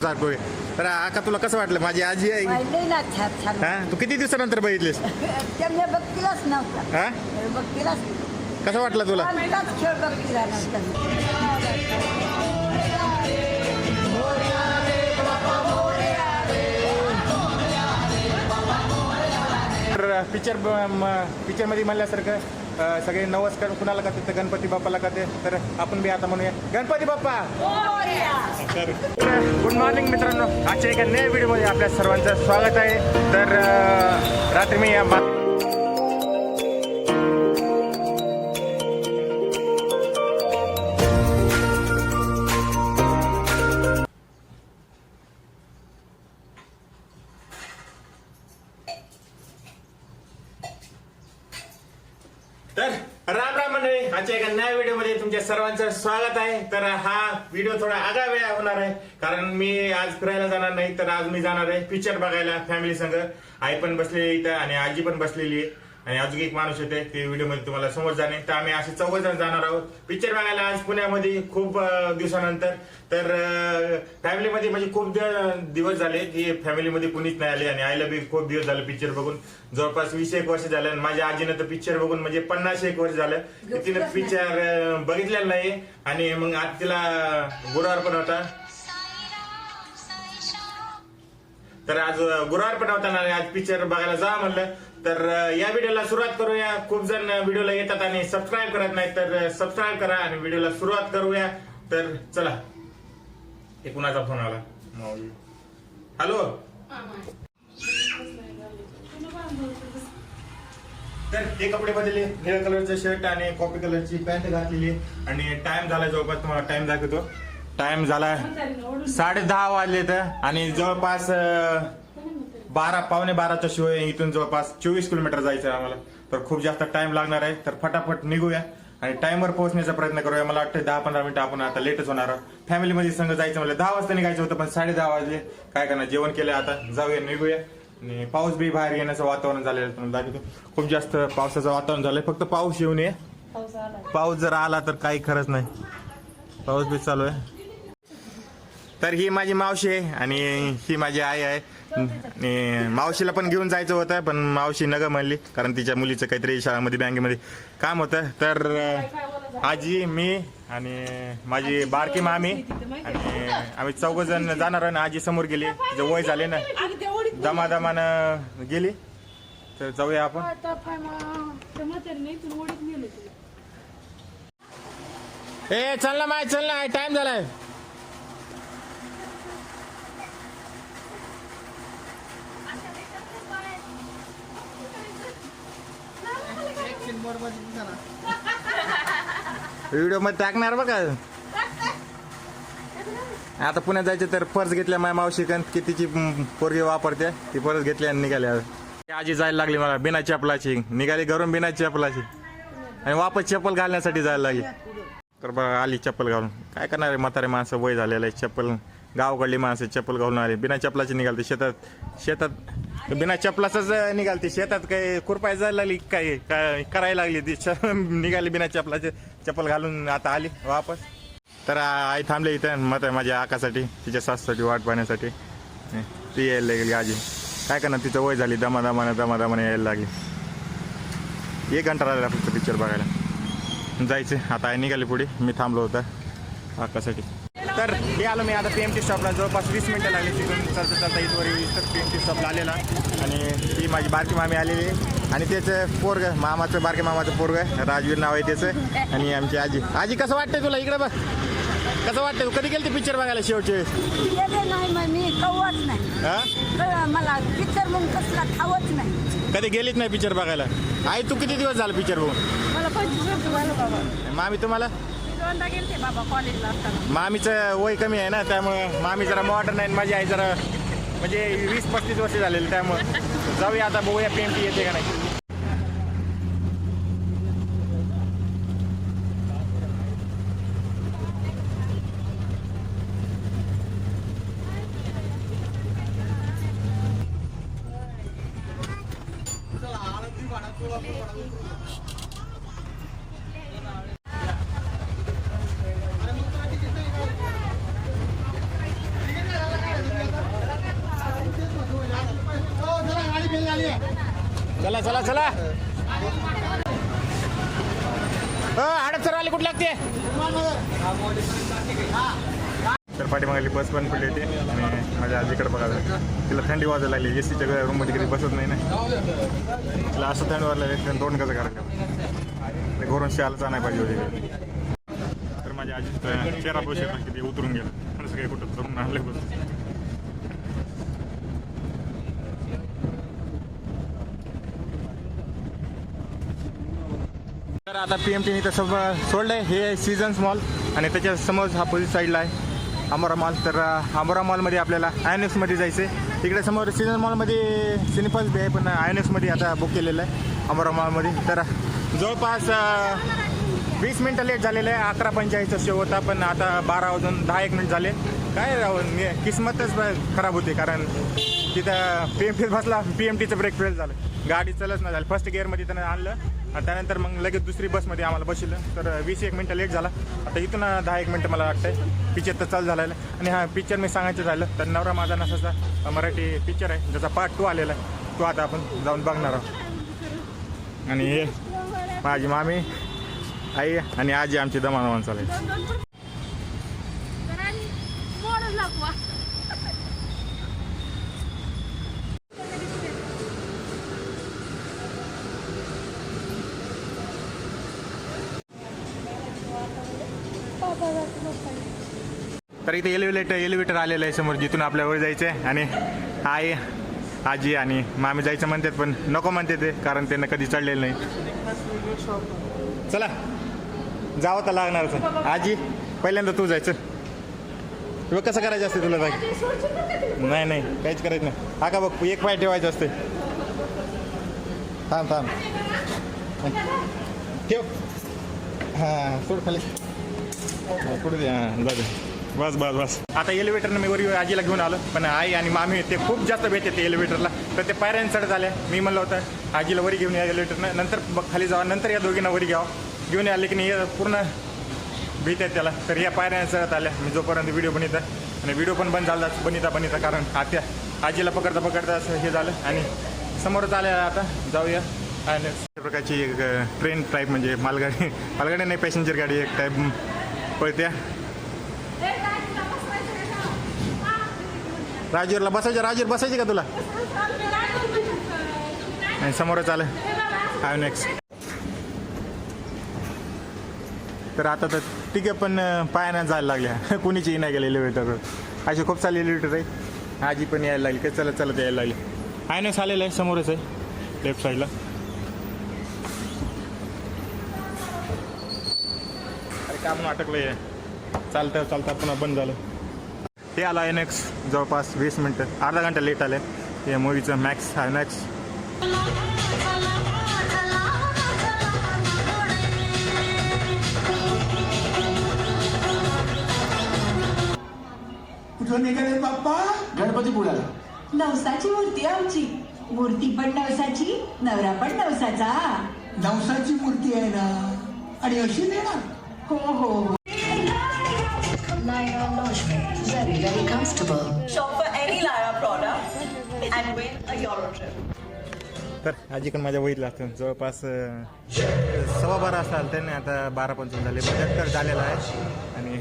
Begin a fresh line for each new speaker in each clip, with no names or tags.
सारखं आहे. तर आका तुला कसं वाटलं माझी आजी आहे
पाहिलंय ना छान छान
हा तू किती दिवसानंतर बघितलीस
त्यांनी बघतीलाच नव्हता
हा
बघतीलाच
कसं वाटलं तुला
आमचाच खेळ बघतीला नव्हता
तर पिक्चर मध्ये म्हणल्यासारखं सगळे नमस्कार कुणाला करते तर गणपती बाप्पाला करते तर आपण बी आता म्हणूया गणपती बाप्पा तर गुड मॉर्निंग मित्रांनो आजच्या एका नव्या व्हिडिओमध्ये आपल्या सर्वांचं स्वागत आहे तर रात्री मी तर राम राम मंडळी आजच्या एका नव्या व्हिडिओमध्ये तुमच्या सर्वांचं स्वागत आहे तर हा व्हिडिओ थोडा आगळा वेळा होणार आहे कारण मी आज फिरायला जाणार नाही तर आज मी जाणार आहे पिक्चर बघायला फॅमिली संग आई पण बसलेली इथं आणि आजी पण बसलेली आहे आणि अजून एक माणूस येते ते व्हिडिओ मध्ये तुम्हाला समोर जाणे तर आम्ही असे 4 जण जाणार आहोत पिक्चर बघायला आज पुण्यामध्ये खूप दिवसानंतर तर फॅमिलीमध्ये म्हणजे खूप दिवस झाले की फॅमिलीमध्ये कुणीच नाही आले आणि आईला बी खूप दिवस झाले पिक्चर बघून जवळपास 20 वर्ष झालं आणि माझ्या आजीनं तर पिक्चर बघून म्हणजे 50 वर्ष झालं तिने पिक्चर बघितलेलं नाही आणि मग आज तिला गुरुवार पण होता तर आज गुरुवार पण होता ना आज पिक्चर बघायला जा म्हणलं तर या व्हिडिओला सुरुवात करूया खूप जण व्हिडिओला येतात आणि सबस्क्राईब करत नाही तर सबस्क्राईब करा आणि व्हिडिओला सुरुवात करूया तर चला हे कुणाचा फोन आला हॅलो तर हे कपडे बदलले निळ्या कलरचं शर्ट आणि कॉफी कलरची पॅन्ट घातलेली आणि टाइम झाला जवळपास तुम्हाला टाइम दाखवतो टाइम झाला 10:30 वाजले तर आणि जवळपास 12:15च्या शिवाय इथून जवळपास 24 किलोमीटर जायचं आम्हाला तर खूप जास्त टाइम लागणार आहे तर फटाफट निघूया आणि टाइमवर पोहोचण्याचा प्रयत्न करूया मला वाटतं 10-15 मिनिटं आपण आता लेटच होणार आहोत फॅमिलीमध्ये संग जायचं म्हणलं 10 वाजता निघायचं होतं पण 10:30 वाजले काय करणार जेवण केलं आता जाऊया निघूया आणि पाऊस बी बाहेर येण्याचं वातावरण झालेलं तुम्हाला दाखवतो खूप जास्त पावसाचं वातावरण झालंय फक्त पाऊस येऊ नये पाऊस जर आला तर काही खरंच नाही पाऊस बी चालू आहे तर ही माझी मावशी आहे आणि ही माझी आई आहे आणि मावशीला पण घेऊन जायचं होतं पण मावशी नग म्हणली कारण तिच्या मुलीचं काहीतरी शाळेमध्ये बँकेमध्ये काम होतं तर आजी मी आणि माझी बारकी मामी आणि आम्ही 4 जण जाणार आहे ना आजी समोर गेली तिचं वय झाले ना दमादमानं गेली तर जाऊया आपण ए चल ना माय चल ना टाइम झालाय व्हिडिओ मध्ये टाकणार बघा आता पुण्यात जायचं तर पर्स घेतल्या माझ्या मावशीकन कितीची पोरगी वापरते ती पर्स घेतली आणि निघाली आजी जायला लागली मला बिना चपलाची निघाली घरून बिना चपलाची आणि वापस चप्पल घालण्यासाठी जायला लागली तर बघा आली चप्पल घालून काय करणार आहे म्हातारे माणसं वय झालेलं आहे चप्पल गावकडली माणसं चप्पल घालून आली बिना चपलाची निघालते शेतात बिना चपलाच निघालते शेतात काही खुरपाय जायला लागली काय करायला लागली ती निघाली बिना चपलाचे चप्पल घालून आता आली वापस तर आई थांबले इथं मत माझ्या आकासाठी तिच्या सासूसाठी वाट पाहण्यासाठी ती यायला लागली आजी काय करणार तिचं वय झाली दमादमाने यायला लागली 1 घंटा राहिला फक्त पिक्चर बघायला जायचं आता आई निघाली पुढे मी थांबलो होता आकासाठी तर हे आलो मी आता PMT स्टॉपला जवळपास 20 मिनिटं लागली तिथून चालता इथवर तर PMT स्टॉपला आलेला आणि ती माझी बारकी मामी आलेली आणि त्याचं पोरग मामाचं बारके मामाचं पोरग राजवीर नाव आहे त्याचं आणि आमची आजी कसं वाटतंय तुला इकडे बघ कसं वाटतंय तू कधी गेली ती पिक्चर बघायला शेवटचे
मी खावत नाही मला पिक्चर मग कसला खावत नाही
कधी गेलीच नाही पिक्चर बघायला आई तू किती दिवस झाला पिक्चर बघून
मला 25 वर्ष झालं बाबा
मामी तुम्हाला
गेलते बाबा कॉलेजला असताना
मामीचं वय कमी आहे ना त्यामुळे मामी जरा मॉडर्न आहे माझी आई जरा म्हणजे 20-35 वर्ष झालेली त्यामुळे जाऊया आता बघूया PMT येते का नाही चला चला चला. हडपसर आली कुठे लागते. तर पाठीमागली बस पण पडली होती आणि माझ्या आजीकडे बघायला तिला थंडी वाजायला लागली. एसीच्या रूममध्ये कधी बसत नाही ना. तिला असं थंडी वाजायला लागली दोन कसं करायचं घरून शाळेचा नाही पाहिजे होती. तर माझ्या आजी चेहरा बस येतात की ते उतरून गेलं असं काही कुठं करून आणलं बस. तर आता PMT इथं सोडलंय. हे सीझन्स मॉल आणि त्याच्या समोर अपोजिट साईडला आहे अमोरा मॉल. तर अमोरा मॉलमध्ये आपल्याला आयनॉक्समध्ये जायचं आहे. तिकडे समोर सीझन मॉलमध्ये सिनेपल्स बी आहे पण आयनॉक्समध्ये आता बुक केलेलं आहे अमोरा मॉलमध्ये. तर जवळपास 20 मिनटं लेट झालेलं आहे. 11:45चा शो होता पण आता 12 वाजून 10-1 मिनिट झाले. काय किस्मतच खराब होती कारण तिथं PMT बसला PMTचं ब्रेक फेल झालं. गाडी चलच नाही झाली. फर्स्ट गिअरमध्ये त्यानं आणलं आणि त्यानंतर मग लगेच दुसरी बसमध्ये आम्हाला बसवलं. तर 20-1 मिनटं लेट झाला. आता इथून 10-1 मिनटं मला वाटतंय. पिक्चर तर चालू झालेलं आहे. आणि हा पिक्चर मी सांगायचं झालं तर नवरा माझा नसाचा मराठी पिक्चर आहे ज्याचा पार्ट 2 आलेला आहे. तो आता आपण जाऊन बघणार आहोत. आणि हे माझी मामी आई आणि आजी आमची दमादमान चालू आहे. तर इथे एलिव्हेटर आलेलं आहे समोर जिथून आपल्यावर जायचं आहे. आणि आई आजी आणि मामी जायचं म्हणतात पण नको म्हणते ते कारण त्यांना कधी चढलेलं नाही. चला जावं तर लागणारच. आजी पहिल्यांदा तू जायचं. तुला कसं करायचं असते तुला जाय. नाही नाही काहीच करायचं नाही. हा का बघ एक पाय ठेवायचं असते. थांब थांब ठेव. हां सोड खाली पुढे दे. हां जाऊ दे. बस बस बस. आता एलिव्हेटरनं मी वरी आजीला घेऊन आलो पण आई आणि मामी ते खूप जास्त भेटते ते एलिव्हेटरला. तर ते पायऱ्यानं चढत आल्या. मी म्हणलं होतं आजीला वरी घेऊन या एलिव्हेटरनं नंतर खाली जावा नंतर या दोघींना वरी घ्यावं. घेऊन आले की नाही पूर्ण भीत आहेत त्याला. तर या पायऱ्यानं चढत आल्या. मी जोपर्यंत व्हिडिओ बनवता आणि व्हिडिओ पण बंद झाला बनता कारण आत्या आजीला पकडता असं हे झालं. आणि समोरच आल्या. आता जाऊया. आणि अशा प्रकारची एक ट्रेन टाईप म्हणजे मालगाडी नाही पॅसेंजर गाडी एक टाईप पळत्या. राजूरला बसायचं. राजूर बसायचे का तुला. आणि समोरच आलं आयनॉक्स. तर आता तर तिघं पण पायानं जायला लागल्या. कुणीची नाही गेले एलिव्हेटरवर. असे खूप सारे एलिव्हेटर आहे. आजी पण यायला लागली काही चलत चलत यायला लागली. आयनॉक्स आलेलं आहे समोरच आहे लेफ्ट साईडला. अरे का म्हणून अटकलं आहे. चालता चालता पुन्हा बंद झालं. हे आलं आयनॉक्स जवळपास 20 मिनटं अर्धा घंटा लेट आलं आहे. या मूवीचं मॅक्स आयनॉक्स.
कुठं निघाले बाप्पा.
गणपती पुण्याला.
नवसाची मूर्ती आमची. मूर्ती पण नवसाची नवरा पण नवसाचा.
नवसाची मूर्ती आहे ना आणि अशी देणार.
हो हो.
Lyra Lingerie, very, very comfortable.
Shop for any Lyra product and win a Euro trip.
तर आजीकडे माझ्या वहीतला असतं जवळपास 12:15 असाल त्याने आता 12:15 झाले. बजेट तर झालेला आहे आणि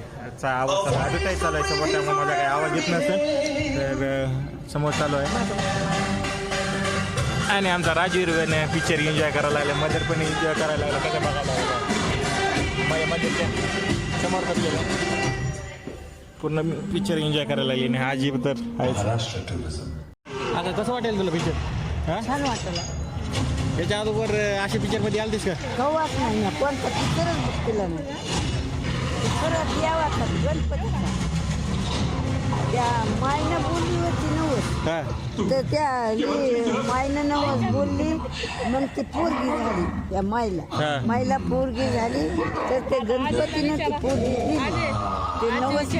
आवाज चालू ॲडव्हर्टाईज चालू आहे समोर त्यामुळे माझा काही आवाज येत नसेल. तर समोर चालू आहे आणि आमचा राजवीरने पिक्चर एन्जॉय करायला लागला. मदर पण एन्जॉय करायला लागला. कसं बघायला लागला माझ्या मदरच्या समोर बसलेला पूर्ण पिक्चर एन्जॉय करायला लागली. आणि आजी तर आहेच. आता कसं वाटेल तुला पिक्चर. हां
छान वाटलं.
याच्या अगोदर अशा पिक्चरमध्ये आलतीस का.
कवाच नाही ना कोणता पिक्चरच बुक केला नाही. परत यावा गणपतीचा त्या मायनं बोलली होती नवस.
हां
तर त्या मायनं नवस बोलली मग ती पोरगी झाली. त्या मायला पोरगी झाली तर ते गणपतीनं ती पोरगी दिली. ते नवस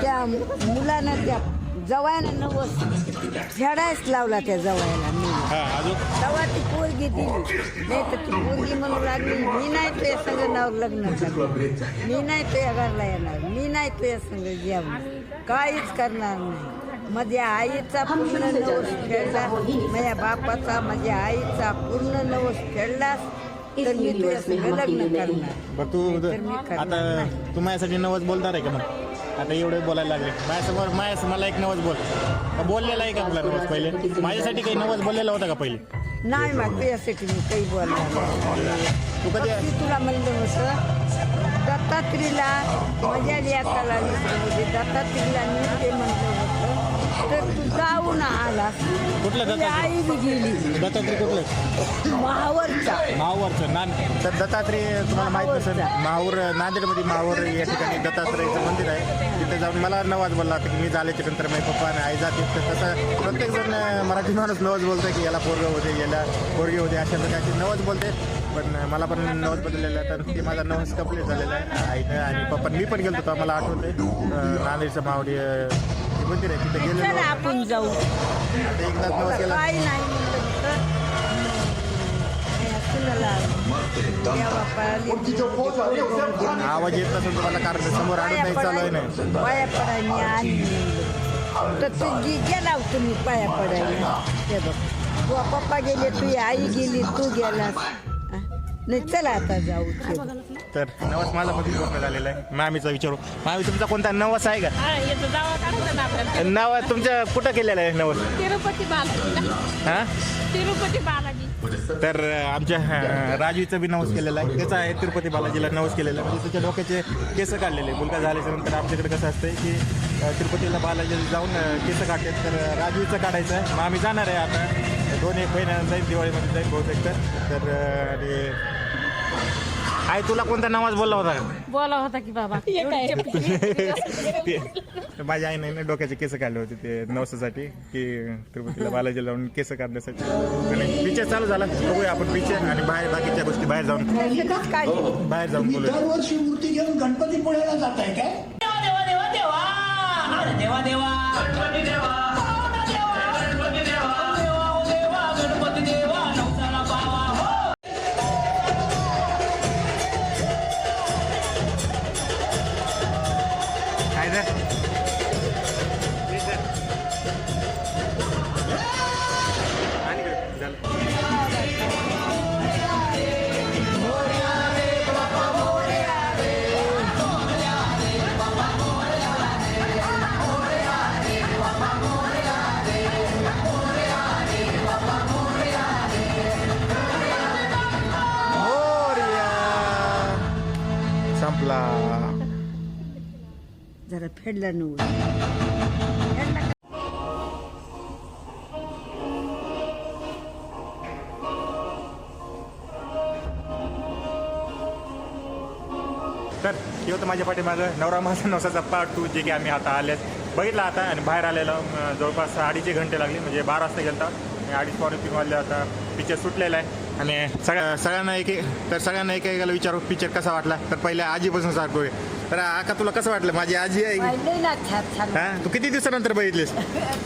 त्या मुलानं त्या जवायनं नवस फेडायच लावला त्या जवायला. मी तेव्हा ती पोरगी दिली. नाही तर ती पोरगी म्हणू लागली मी नाही तुझ्या संग नाव लग्न करणार. मी नाही तुझ्या घरला येणार. मी नाही तुझ्या संग जेवणार. काहीच करणार नाही. माझ्या आईचा पूर्ण नवस फेडला, माझ्या बापाचा माझ्या आईचा पूर्ण नवस फेडलास तर मी तुझ्या सगळं लग्न करणार.
बरं तू
तर मी करणार
आता
नाही.
तू माझ्यासाठी नवस बोलणार आहे का मग? आता एवढे बोलायला लागले माझ्यासमोर मला एक नवस बोल. बोललेला आहे का तुला नवस पहिले? माझ्यासाठी काही नवस बोललेला होता का पहिले?
नाही मग तुझ्यासाठी मी काही बोलणार नाही.
तू कधी
फक्त तुला म्हणलं होतं दत्तात्रीला माझ्या लेकाला म्हणजे दत्तात्रीला मी ते म्हणलं होतं तर तू जाऊन आलास.
कुठलं
तुझी आई बी गेली
दत्तात्रय कुठलं?
महावरचा.
माहूरचं तर दत्तात्रय तुम्हाला माहित नसेल, माहूर नांदेडमध्ये माहूर या ठिकाणी दत्तात्रयचं मंदिर आहे. तिथे जाऊन मला नवाज बोलला होता की मी झाल्याच्या नंतर माझे पप्पा आणि आई जातील. तर तसं प्रत्येकजण मराठी माणूस नवज बोलतोय की याला पोरगं होते, याला पोरगी होते, अशा प्रकारची नवज बोलते. पण मला पण नवज बदललेलं आहे, तर ते माझा नवस कंप्लीट झालेला आहे आईनं आणि पप्पा. मी पण गेलो होतो, मला आठवतंय नांदेडचं माहुरी मंदिर आहे तिथे गेलेलो.
चला आपण जाऊ.
आता एकदाच नवस केला.
काय नाही म्हणलं तर सुनाला देवा पाळली.
आवाज येत नसेल तुम्हाला कारण समोर आडून नाही चालू आहे नाही.
पाया पडायला आणि तर तुझी गेला तुम्ही पाया पडायला. ते बघ तुझा पप्पा गेले, तुझी आई गेली, तू गेलास. नाही चला आता जाऊ. ते बघ.
तर नवस माझा मध्ये पूर्ण झालेला आहे. मामीचा विचारू, मामी तुमचा कोणता नवस आहे का? नाव तुमच्या कुठं केलेलं आहे नवस?
तिरुपती बालाजीला.
हा
तिरुपती बालाजी.
तर आमच्या राजवीचा बी नवस केलेला आहे. त्याचा आहे तिरुपती बालाजीला नवस केलेला आहे. म्हणजे त्याच्या डोक्याचे केस काढलेले. मुलगा झाल्याच्या नंतर आमच्याकडे कसं असतंय की तिरुपतीला बालाजीला जाऊन केस काढतात. तर राजवीचं काढायचं आहे. मग आम्ही जाणार आहे आता 2-1 महिन्यानंतर जाईल, दिवाळीमध्ये जाईल बहुतेक. तर आणि आई तुला कोणता नवाज बोलला होता?
बोला होता की बाबा
ते माझ्या आईने ना डोक्याचे केस काढले होते ते नवसासाठी की तिरुपतीला बालाजीला जाऊन केस काढण्यासाठी. आणि पिक्चर चालू झाला, बघूया आपण पिक्चर आणि बाहेर बाकीच्या गोष्टी बाहेर जाऊन बाहेर जाऊन बोलूया.
दरवर्षी मूर्ती घेऊन गणपती पुळ्याला जात आहे काय?
देवा देवा देवा अरे देवा देवा गणपती देवा गणपती देवा देवा गणपती देवा नवसाला पावा हो.
काय सर? आणि इकडे झालं. संपला.
जरा फेडला नव्हतं.
तर हे होतं माझ्या पाठीमागं नवरा माझा नवसाचा पार्ट 2 जे की आम्ही आता आल्यात बघितला आता. आणि बाहेर आलेलो जवळपास 2.5 घंटे लागले. म्हणजे 12 वाजता गेलता आणि 2:30-3 वाजले. आता पिक्चर सुटलेला आहे. आणि सगळ्यांना एकेकाला विचारू पिक्चर कसा वाटला. तर पहिले आजीपासून सारखं आहे. तर आका तुला कसं वाटलं? माझी आजी आहे.
पाहिलंय ना छान छान.
हा तू किती दिवसानंतर बघितलीस?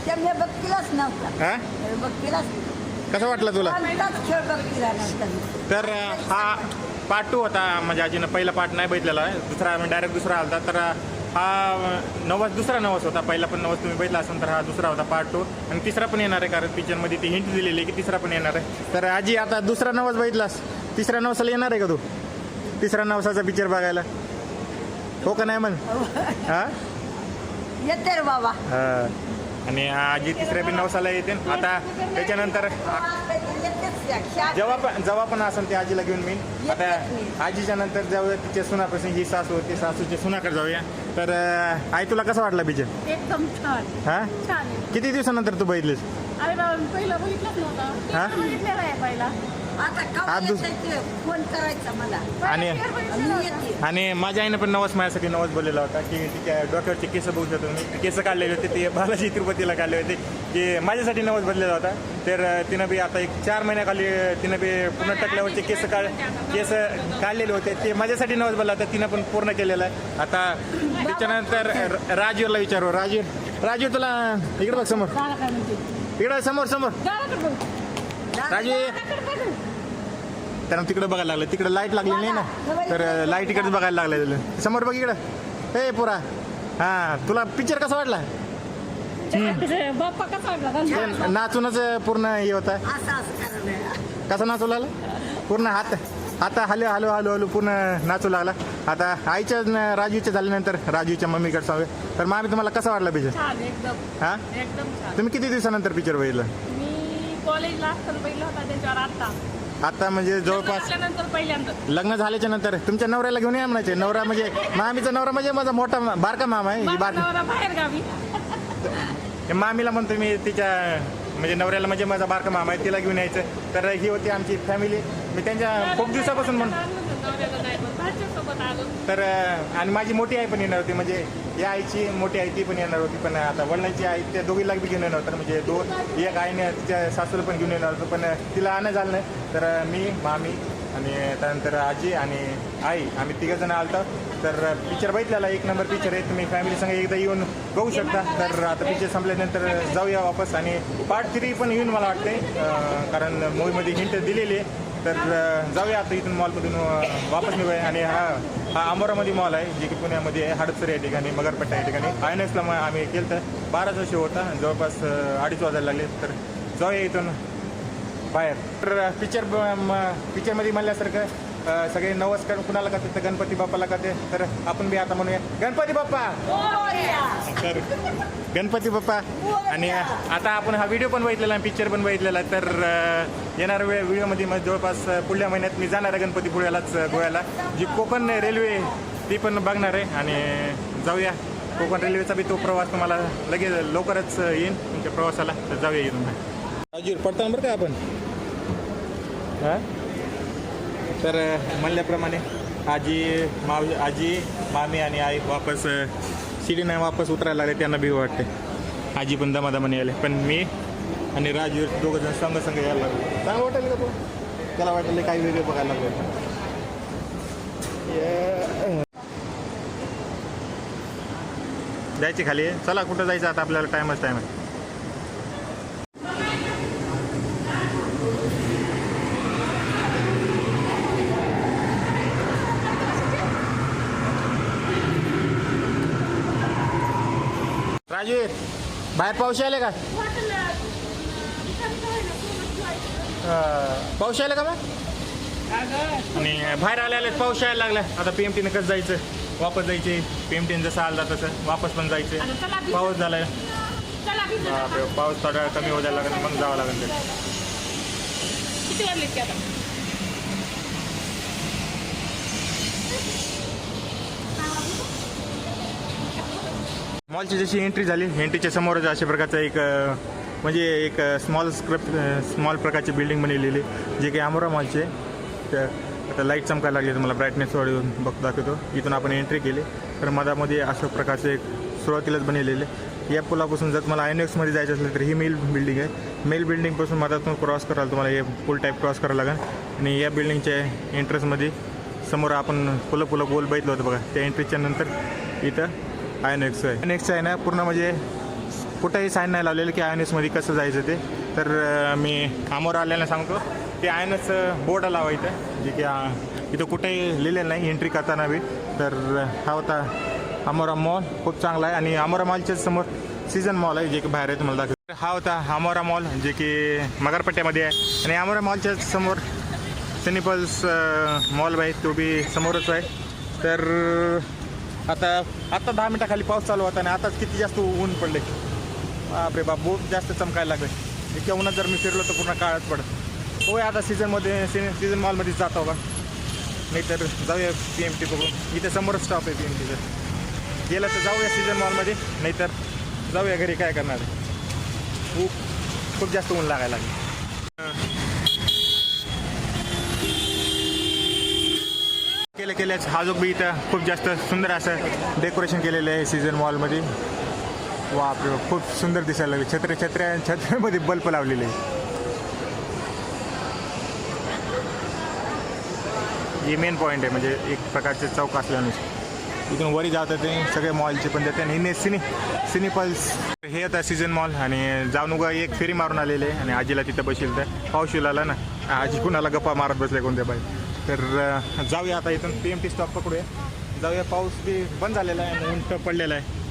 त्या बघतीलाच नव्हता.
हा
बघतीलाच
कसं वाटलं तुला?
कोणताच खेळ बघतीला नव्हता.
तर हा पार्ट 2 होता. माझ्या आजीनं पहिला पार्ट नाही बघितलेला आहे. दुसरा डायरेक्ट दुसरा आला. तर हा दुसरा नवस होता. पहिला पण नवस तुम्ही बघितला असेल तर हा दुसरा होता पार्ट 2. आणि तिसरा पण येणार आहे कारण पिक्चरमध्ये ती हिंट दिलेली आहे की तिसरा पण येणार आहे. तर आजी आता दुसरा नवस बघितलास, तिसऱ्या नवसाला येणार आहे का तू? तिसऱ्या नवसाचा पिक्चर बघायला हो का नाही मग? हा
येते रे बाबा.
हा. आणि आजी तिसऱ्या बी नवसाला येते. आता त्याच्यानंतर जेव्हा पण असेल ते आजीला घेऊन मी आता आजीच्या नंतर जाऊया तिच्या सुनापासून ही सासू होती, सासूच्या सुनाकडे जाऊया. तर आई तुला कसं वाटला पिक्चर?
एकदम छान
हा
छान आहे.
किती दिवसानंतर तू बघितलीस?
अरे बाबा मी पहिला बघितलंच नव्हतं.
हा?
बघितलेला आहे पहिला.
आता
हा,
कवा
दुस-
येते फोन करायचा मला.
आणि
मी येते.
आणि माझ्या आईनं पण नवस माझ्यासाठी नवस बोललेला होता की तिच्या डोक्यावरचे केस बघू शकतो मी. केस काढलेले होते ते बालाजी तिरुपतीला काढले होते की माझ्यासाठी नवस बोललेला होता. तर तिनं बी आता 1-4 महिन्याखाली तिनं बी पूर्ण टकल्यावरचे केस काढलेले होते. ते माझ्यासाठी नवस बोलला होता. तिनं पण पूर्ण केलेलं आहे. आता त्याच्यानंतर राजूला विचारू. राजू तुला इकडे बघ समोर,
गाणं काय म्हणते?
इकडं समोर
गाणं बघ.
राजू तर तिकडे बघायला लागलं. तिकडे लाईट लागली नाही ना, तर लाईट इकडेच बघायला लागलं. समोर बघ इकडं. हे पुरा. हा तुला पिक्चर कसा वाटला?
बाप्पा कसा वाटला
ते नाचूनच पूर्ण हे होता
असं असं करायला
कसा नाचू लागला पूर्ण हात हलू हलू हलू हलू पूर्ण नाचू लागला. आता आईच्या राजूच्या झाल्यानंतर राजूच्या मम्मीकडे सांगू तर मामी तुम्हाला कसा वाटला पिक्चर?
छान एकदम
हा
एकदम छान.
तुम्ही किती दिवसानंतर पिक्चर बघितलं?
मी कॉलेजला असताना पहिला होता त्याच्यावर
आता म्हणजे जवळपास
त्यानंतर पहिल्यांदा
लग्न झाल्याच्या नंतर तुमच्या नवऱ्याला घेऊन या म्हणायचे. नवरा म्हणजे मामीचा नवरा म्हणजे माझा मोठा बारका मामा आहे. ही
नवरा बाहेर गावी
मामीला म्हणतो मी तिच्या म्हणजे नवऱ्याला म्हणजे माझा बारका मामा आहे तिला घेऊन यायचं. तर ही होती आमची फॅमिली. मी त्यांच्या खूप दिवसापासून म्हणतो
नवऱ्याला नाही पण भाच्यासोबत आलो.
तर आणि माझी मोठी आई पण येणार होती म्हणजे या आईची मोठी आई ती पण येणार होती. पण आता वडिलांची आई त्या दोघीला बी घेऊन येणार होतं म्हणजे दोन एक आईने तिच्या सासूला पण घेऊन येणार होतं पण तिला आणणं झालं नाही. तर मी मामी आणि त्यानंतर आजी आणि आई आम्ही तिघंजण आलतो. तर पिक्चर बघितलेला एक नंबर पिक्चर आहे. तुम्ही फॅमिली संग एकदा येऊन बघू शकता. तर आता पिक्चर संपल्यानंतर जाऊया वापस आणि पार्ट 3 पण येऊन मला वाटते कारण मूवीमध्ये हिंट दिलेली आहे. तर जाऊया आता इथून मॉलमधून वापस निघूया. आणि हा आमोरामध्ये मॉल आहे जे की पुण्यामध्ये आहे हडपसर या ठिकाणी मगरपट्टा या ठिकाणी. आयनॉक्सला मग आम्ही केलं तर 12चा शो होता जवळपास 2:30 वाजायला लागले. तर जाऊया इथून बाहेर. तर पिक्चरमध्ये म्हणल्यासारखं सगळे नमस्कार कुणाला करते तर गणपती बाप्पाला करते. तर आपण बी आता म्हणूया गणपती बाप्पा. तर गणपती बाप्पा. आणि आता आपण हा व्हिडिओ पण बघितलेला आहे पिक्चर पण बघितलेला आहे. तर येणाऱ्या व्हिडिओमध्ये मग जवळपास पुढल्या महिन्यात मी जाणार आहे गणपतीपुळ्यालाच गोव्याला जी कोकण रेल्वे ती पण बघणार आहे. आणि जाऊया कोकण रेल्वेचा बी तो प्रवास तुम्हाला लगेच लवकरच येईन तुमच्या प्रवासाला. तर जाऊया येऊन राजूर पडताना बरं का आपण हां. तर म्हणल्याप्रमाणे आजी मामी आणि आई वापस शिडीने वापस उतरायला लागले. त्यांना बी वाटते आजी पण दमादमाने आले पण मी आणि राजू दोघंजण संघ यायला लागलो. चांगलं वाटेल का तो त्याला वाटेल काही वेगळं बघायला लागलं. जायची खाली चला कुठं जायचं आता आपल्याला टाईम आहे. राजू बाहेर पाऊस आले का? पाऊस आले का मग? आणि बाहेर आले पाऊस यायला लागला. आता PMTने कसं जायचं वापस जायचे. PMTने जसं आला तसं वापस पण जायचं. पाऊस झालाय पाऊस थोडा कमी हो जायला लागेल मग जावं लागेल.
किती वाजले की आता?
मॉलची जशी एंट्री झाली एंट्रीच्या समोरच अशा प्रकारचं एक म्हणजे एक स्मॉल प्रकारची बिल्डिंग बनवलेली जे की आमोरा मॉलची आहे. तर आता लाईट चमकायला लागली तुम्हाला ब्राईटनेस वाढवून दाखवतो. इथून आपण एंट्री केली तर मधामध्ये अशा प्रकारचं एक सुरुवातीलाच बनवलेले. या पुलापासून जर तुम्हाला आयनॉक्समध्ये जायचं असेल तर ही मेल बिल्डिंग आहे. मेल बिल्डिंगपासून मधातून क्रॉस करायला तुम्हाला हे पूल टाईप क्रॉस करावं लागेल. आणि या बिल्डिंगच्या एंट्रन्समध्ये समोर आपण फुलं गोल बघितलं होतं बघा त्या एंट्रीच्या नंतर इथं आयनॉक्स आहे. आयनॉक्स आहे ना पूर्ण म्हणजे कुठंही साईन नाही लावलेलं की आयनॉक्समध्ये कसं जायचं ते. तर मी आमोरा आल्याला सांगतो ते आयनॉक्स बोर्ड लावायचं जे की इथं कुठेही लिहिलेलं नाही एंट्री करताना बी. तर हा होता आमोरा मॉल खूप चांगला आहे. आणि आमोरा मॉलच्याच समोर सीझन मॉल आहे जे की बाहेर आहे तुम्हाला दाखवतो. हा होता आमोरा मॉल जे की मगरपट्ट्यामध्ये आहे. आणि आमोरा मॉलच्या समोर सिनिपल्स मॉल आहे तो बी समोरच आहे. तर आता 10 मिनिटाखाली पाऊस चालू होता आणि आताच किती जास्त ऊन पडले. बापरे बाप बहुत जास्त चमकायला लागले. इतक्या उन्हात जर मी फिरलो तर पूर्ण काळच पडत. होय आता सीझन मॉलमध्ये जातो का नाहीतर जाऊया PMT बघून. इथे समोरच स्टॉप आहे PMTचं. गेलं तर जाऊया सीझन मॉलमध्ये नाहीतर जाऊया घरी. काय करणार आहे खूप जास्त ऊन लागायला लागले. केल्याच हा जो बी इथं खूप जास्त सुंदर असं डेकोरेशन केलेलं आहे सीझन मॉलमध्ये. बापरे खूप सुंदर दिसायला लागले. छत्र्यामध्ये बल्ब लावलेले आहे. हे मेन पॉईंट आहे म्हणजे एक प्रकारचे चौक असल्यानुसार इथून वरी जातात ते सगळे मॉलचे पण जाते. आणि सिनिपल्स हे आता सीझन मॉल. आणि जाऊन उगा एक फेरी मारून आलेले आहे. आणि आजीला तिथं बसेल तर पाऊस आला ना आजी कुणाला गप्पा मारत बसले कोणत्या बाई. तर जाऊया आता इथून PMT स्टॉप पकडूया जाऊया. पाऊस बी बंद झालेला आहे आणि ऊन पडलेला आहे.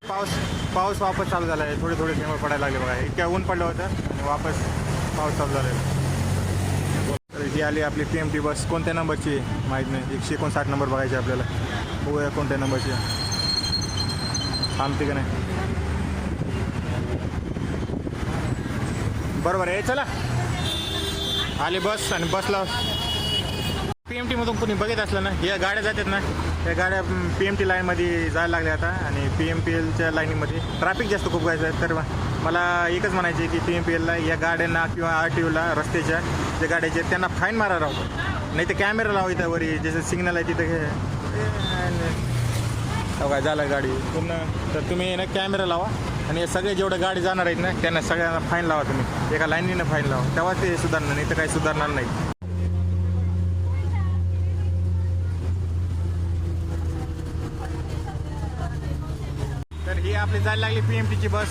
पाऊस पाऊस वापस चालू झाला आहे. थोडे थेंब पडायला लागले बघा. इतक्या ऊन पडलं होतं आणि वापस पाऊस चालू झाला आहे. तर ही आली आपली PMT बस. कोणत्या नंबरची आहे माहीत नाही. 159 नंबर बघायची आपल्याला. बघूया कोणत्या नंबरची आहे. थांबते का नाही. बरोबर आहे. चला आली बस आणि बसला. PMT मधून कोणी बघत असलं ना, या गाड्या जातात ना, या गाड्या PMT लाईनमध्ये जायला लागल्या आता. आणि PMPLच्या लाईनीमध्ये ट्रॅफिक जास्त खूप व्हायचं. तर मला एकच म्हणायचं आहे की PMPLला या गाड्यांना किंवा RTOला रस्त्याच्या ज्या गाड्याचे त्यांना फाईन मारा राहू, नाही तर कॅमेरा लावा इथं वरी. जसं सिग्नल आहे तिथं काय झालं गाडी पूर्ण, तर तुम्ही ना कॅमेरा लावा आणि हे सगळे जेवढे गाडी जाणार आहेत ना त्यांना सगळ्यांना फाईन लावा. तुम्ही एका लाईनीनं फाईन लावा, तेव्हा ते सुधारणार, नाही तर काही सुधारणार नाही. तर ही आपली जायला लागली PMTची बस,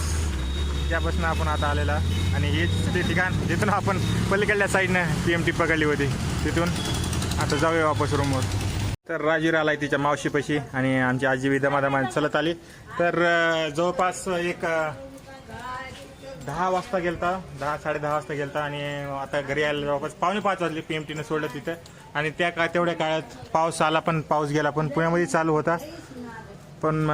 ज्या बसनं आपण आता आलेला. आणि हेच ते ठिकाण जिथून आपण पलीकडल्या साईडनं PMT पकडली होती, तिथून आता जाऊया वापस रूमवर. तर राजीर आलाय तिच्या मावशीपाशी आणि आमची आजी बी दमादमाने चलत आली. तर जवळपास एक 10 वाजता गेलता, 10-10:30 वाजता गेलता. आणि आता घरी यायला जवळपास 4:45 वाजले. PMTनं सोडलं तिथं. आणि तेवढ्या काळात पाऊस आला, पण पाऊस गेला. पण पुण्यामध्ये चालू होता, पण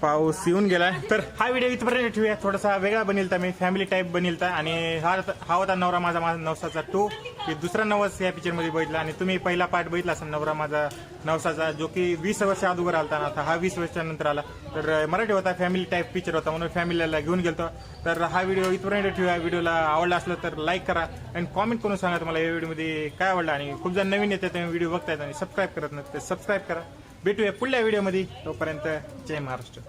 पाऊस येऊन गेला. तर हा व्हिडिओ इथपर्यंत ठेवूया. थोडासा वेगळा बनेलता, मी फॅमिली टाईप बनेलता. आणि हा होता नवरा माझा नवसाचा 2. की दुसरा नवस या पिक्चरमध्ये बघितला. आणि तुम्ही पहिला पार्ट बघितला असेल नवरा माझा नवसाचा, जो की 20 वर्ष अगोदर आलता. आता हा 20 वर्षानंतर आला. तर मराठी होता, फॅमिली टाईप पिक्चर होता, म्हणून फॅमिलीला घेऊन गेलतो. तर हा व्हिडिओ इथपर्यंत ठेवूया. व्हिडिओला आवडला असलं तर लाईक करा आणि कॉमेंट करून सांगा तुम्हाला या व्हिडिओमध्ये काय आवडलं. आणि खूप जण नवीन येतात, तुम्ही व्हिडिओ बघतायत आणि सबस्क्राईब करत नाही, तर सबस्क्राईब करा. भेटूया पुढल्या व्हिडिओमध्ये. तोपर्यंत जय महाराष्ट्र.